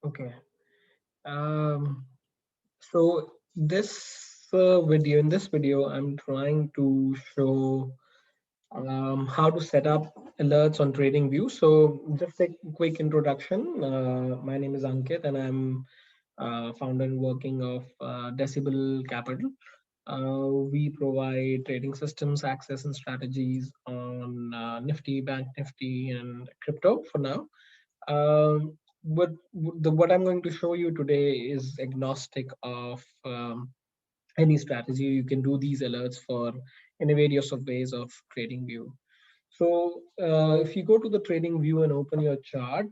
Okay. Um, so this in this video, I'm trying to show how to set up alerts on TradingView. So just a quick introduction. My name is Ankit, and I'm founder and working of Decibel Capital. We provide trading systems, access, and strategies on Nifty, Bank Nifty, and crypto for now. What I'm going to show you today is agnostic of any strategy. You can do these alerts for any various of ways of trading view. So if you go to the trading view and open your chart,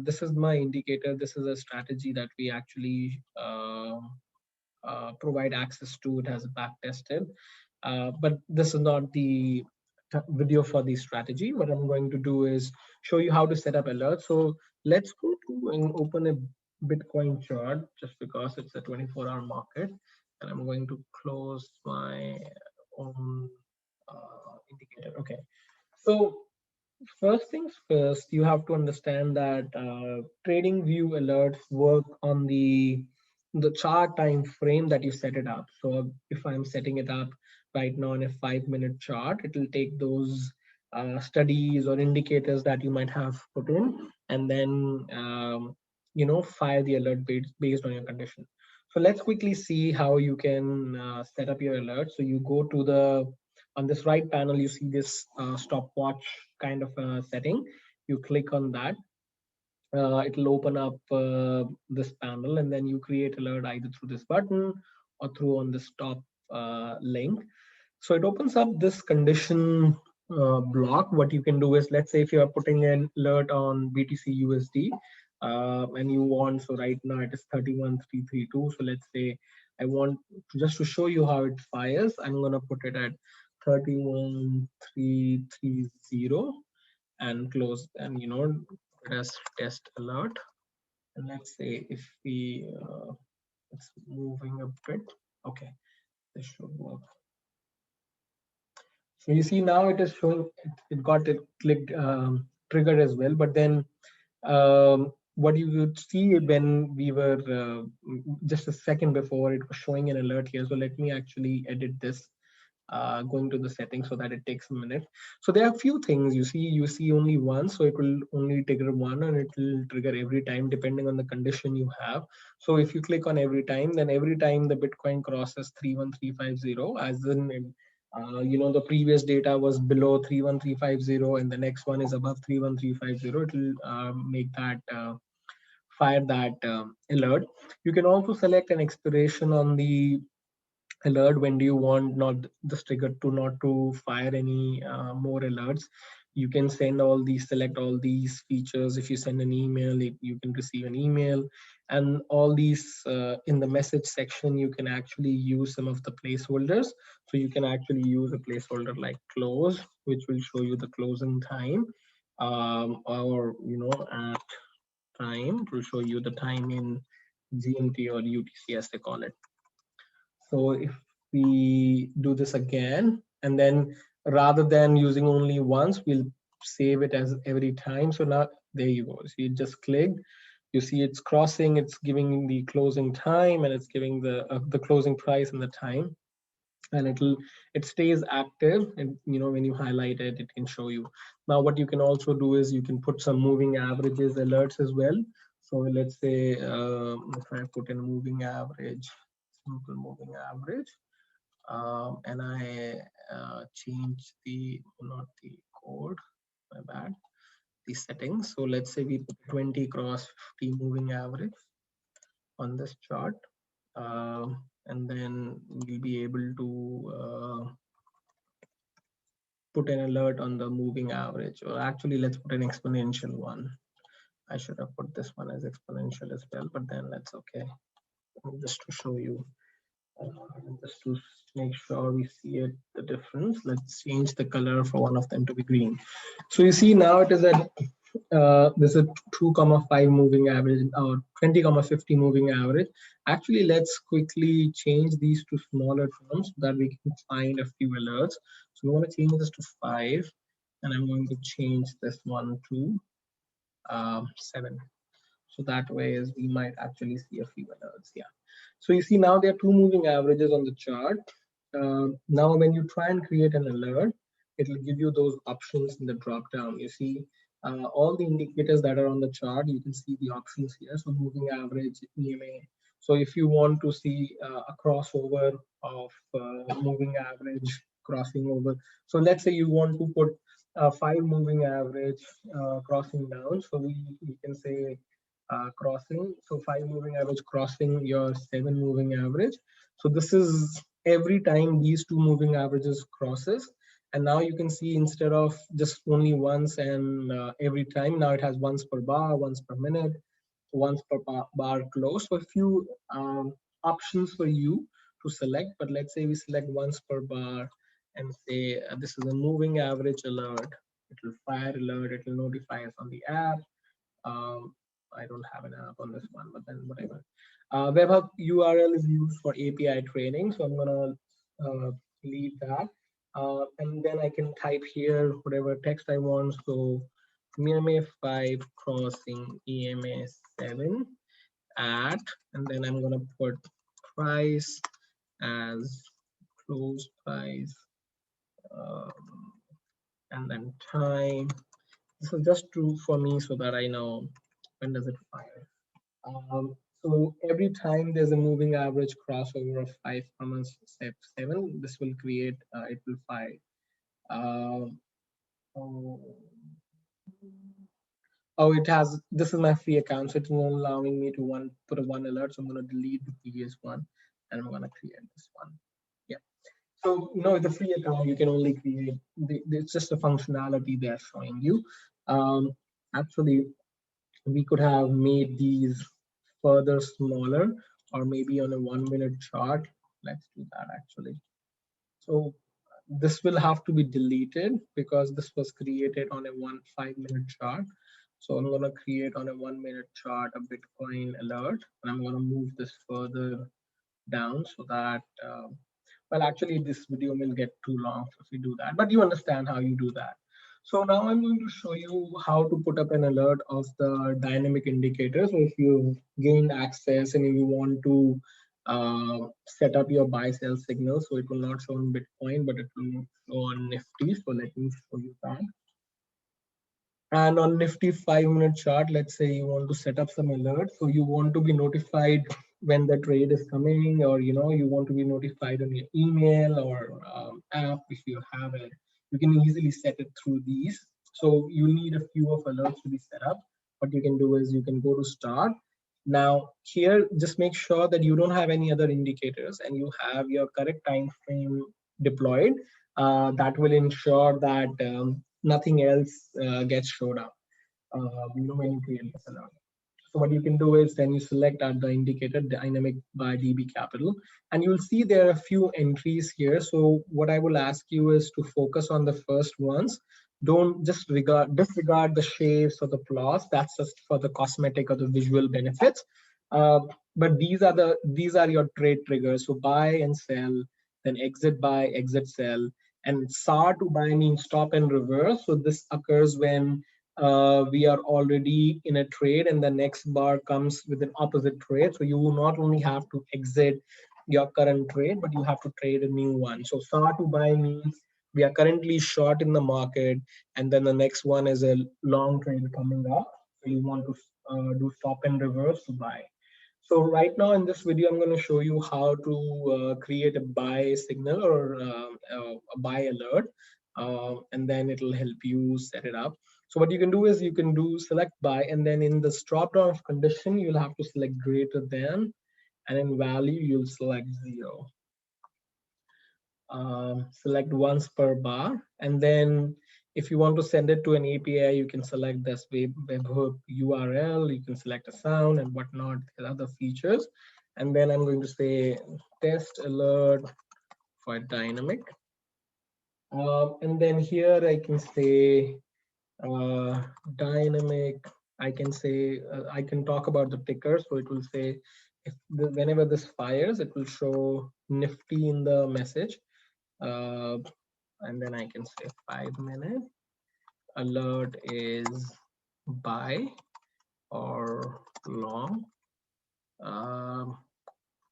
this is my indicator. This is a strategy that we actually provide access to. It has back tested, but this is not the video for the strategy. What I'm going to do is show you how to set up alerts. So let's go to and open a Bitcoin chart just because it's a 24-hour market, and I'm going to close my own indicator. Okay, so first things first, you have to understand that trading view alerts work on the chart time frame that you set it up. So if I'm setting it up right now in a 5-minute chart, it will take those studies or indicators that you might have put in, and then fire the alert based on your condition. So let's quickly see how you can set up your alert. So you go to the on this right panel, you see this stopwatch kind of setting. You click on that. It'll open up this panel, and then you create alert either through this button or through on the stop link. So it opens up this condition block. What you can do is, let's say if you are putting an alert on BTC USD, and you want, so right now it is 31332. So let's say I want just to show you how it fires, I'm gonna put it at 31330 and close, and it as test alert. And let's say if we it's moving a bit. Okay, this should work. So you see now it is showing, it got it clicked, triggered as well. But then what you would see when we were just a second before, it was showing an alert here. So let me actually edit this, going to the settings so that it takes a minute. So there are a few things you see only one, so it will only trigger one, and it will trigger every time depending on the condition you have. So if you click on every time, then every time the Bitcoin crosses 31350, as in the previous data was below 31350 and the next one is above 31350, it will make that fire that alert. You can also select an expiration on the alert. When do you want not this trigger to not to fire any more alerts? You can select all these features. If you send an email, you can receive an email, and all these in the message section you can actually use some of the placeholders. So you can actually use a placeholder like close, which will show you the closing time, or at time, to show you the time in GMT or UTC as they call it. So if we do this again, and then rather than using only once, we'll save it as every time. So now there you go. So you just clicked, you see it's crossing, it's giving the closing time, and it's giving the closing price and the time, and it stays active. And when you highlight it, it can show you. Now what you can also do is you can put some moving averages alerts as well. So let's say if I put in moving average, simple moving average, and I change the, not the code, my bad, the settings. So let's say we put 20 cross 50 moving average on this chart, and then we'll be able to put an alert on the moving average. Or actually, let's put an exponential one. I should have put this one as exponential as well, but then that's okay. Just to show you, just to make sure we see it, the difference, let's change the color for one of them to be green. So you see now it is at there's a 2,5 moving average or 20,50 moving average. Actually, let's quickly change these to smaller terms so that we can find a few alerts. So we want to change this to 5, and I'm going to change this one to 7. So that way is we might actually see a few alerts. Yeah. So you see now there are two moving averages on the chart. Now when you try and create an alert, it will give you those options in the drop down. You see all the indicators that are on the chart, you can see the options here. So moving average, EMA. So if you want to see a crossover of moving average crossing over. So let's say you want to put 5 moving average crossing down. So we can say crossing. So 5 moving average crossing your 7 moving average. So this is every time these two moving averages crosses. And now you can see instead of just only once and every time, now it has once per bar, once per minute, once per bar close. So a few options for you to select, but let's say we select once per bar and say this is a moving average alert. It will fire alert, it will notify us on the app. I don't have an app on this one, but then whatever. Webhub URL is used for API training, so I'm gonna leave that. And then I can type here whatever text I want. So EMA 5 crossing EMA 7 at, and then I'm gonna put price as close price, and then time. This is just true for me so that I know when does it fire. So every time there's a moving average crossover of 5 comma 7, this will create, it will fire. Oh, oh, it has, this is my free account, so it's not allowing me to put a one alert. So I'm going to delete the previous one and I'm going to create this one. Yeah. So, the free account, you can only create, it's just a functionality they're showing you. Actually, we could have made these further smaller or maybe on a 1 minute chart. Let's do that actually. So this will have to be deleted because this was created on a 5 minute chart. So I'm going to create on a 1 minute chart a Bitcoin alert, and I'm going to move this further down so that, well, actually this video will get too long if we do that, but you understand how you do that. So now I'm going to show you how to put up an alert of the dynamic indicator. So if you've gained access and you want to set up your buy sell signal, so it will not show on Bitcoin, but it will show on Nifty. So let me show you that. And on Nifty 5 minute chart, let's say you want to set up some alerts. So you want to be notified when the trade is coming, or you want to be notified on your email or app if you have it. You can easily set it through these. So you need a few of alerts to be set up. What you can do is you can go to start. Now here, just make sure that you don't have any other indicators and you have your correct time frame deployed. That will ensure that nothing else gets showed up when you create this alert. So what you can do is then you select at the indicator dynamic by DB Capital, and you'll see there are a few entries here. So what I will ask you is to focus on the first ones. Don't just disregard the shapes or the plots. That's just for the cosmetic or the visual benefits. Uh, but these are your trade triggers. So buy and sell, then exit buy, exit sell, and SAR to buy means stop and reverse. So this occurs when we are already in a trade and the next bar comes with an opposite trade. So you will not only have to exit your current trade, but you have to trade a new one. So SAR to buy means we are currently short in the market, and then the next one is a long trade coming up. So you want to do stop and reverse to buy. So right now in this video, I'm going to show you how to create a buy signal or a buy alert, and then it'll help you set it up. So what you can do is you can do select buy, and then in the drop down of condition, you'll have to select greater than, and in value, you'll select 0. Select once per bar, and then if you want to send it to an API, you can select this webhook URL, you can select a sound and whatnot, other features. And then I'm going to say test alert for dynamic. And then here I can say dynamic, I can say, I can talk about the ticker. So it will say, whenever this fires, it will show Nifty in the message. And then I can say 5 minute alert is buy or long,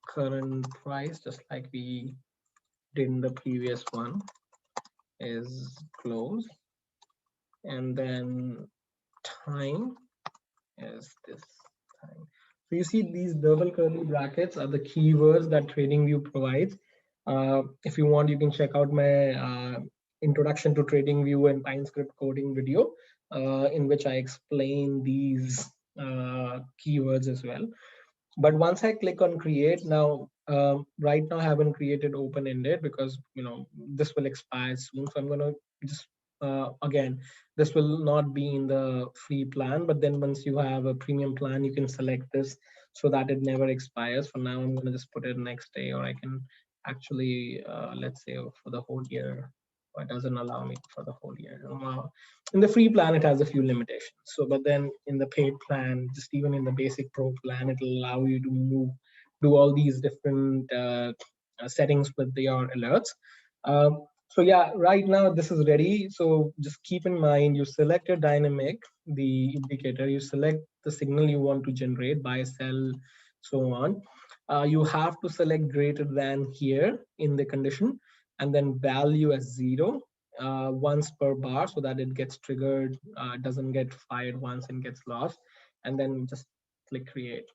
current price, just like we did in the previous one, is close, and then time is this time. So you see these double curly brackets are the keywords that TradingView provides. If you want, you can check out my introduction to TradingView and PineScript coding video, in which I explain these keywords as well. But once I click on create now, right now I haven't created open-ended because this will expire soon. So I'm gonna just again, this will not be in the free plan, but then once you have a premium plan, you can select this so that it never expires. For now, I'm gonna just put it next day, or I can actually let's say for the whole year. It doesn't allow me for the whole year. In the free plan, it has a few limitations. So, but then in the paid plan, just even in the basic pro plan, it will allow you to do all these different settings with your alerts. So yeah, right now this is ready. So just keep in mind, you select your dynamic, the indicator, you select the signal you want to generate, buy, sell, so on. You have to select greater than here in the condition, and then value as 0 once per bar so that it gets triggered, doesn't get fired once and gets lost, and then just click create.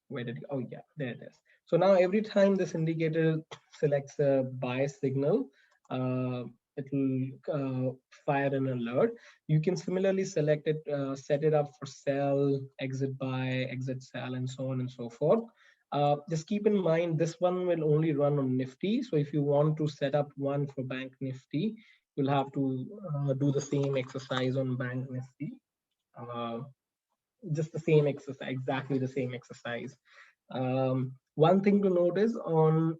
Where did it, oh yeah, there it is. So now every time this indicator selects a buy signal, uh, it will fire an alert. You can similarly select it, set it up for sell, exit buy, exit sell, and so on and so forth. Just keep in mind, this one will only run on Nifty. So if you want to set up one for Bank Nifty, you'll have to do the same exercise on Bank Nifty. Uh, just the same exercise, exactly the same exercise. One thing to notice on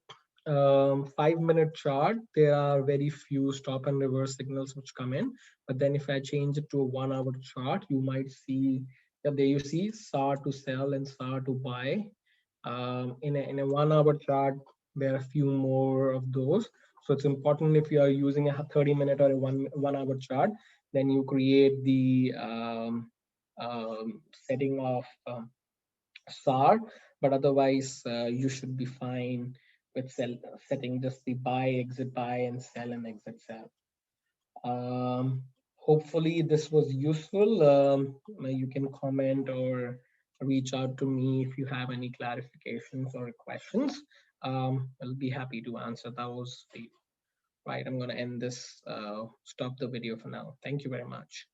5-minute chart, there are very few stop and reverse signals which come in. But then if I change it to a 1-hour chart, you might see that there you see SAR to sell and SAR to buy. In a 1-hour chart, there are a few more of those. So it's important if you are using a 30-minute or a one hour chart, then you create the setting of SAR, but otherwise you should be fine with setting just the buy, exit buy, and sell and exit sell. Hopefully this was useful. You can comment or reach out to me if you have any clarifications or questions. I'll be happy to answer those. Right, I'm going to end this, stop the video for now. Thank you very much.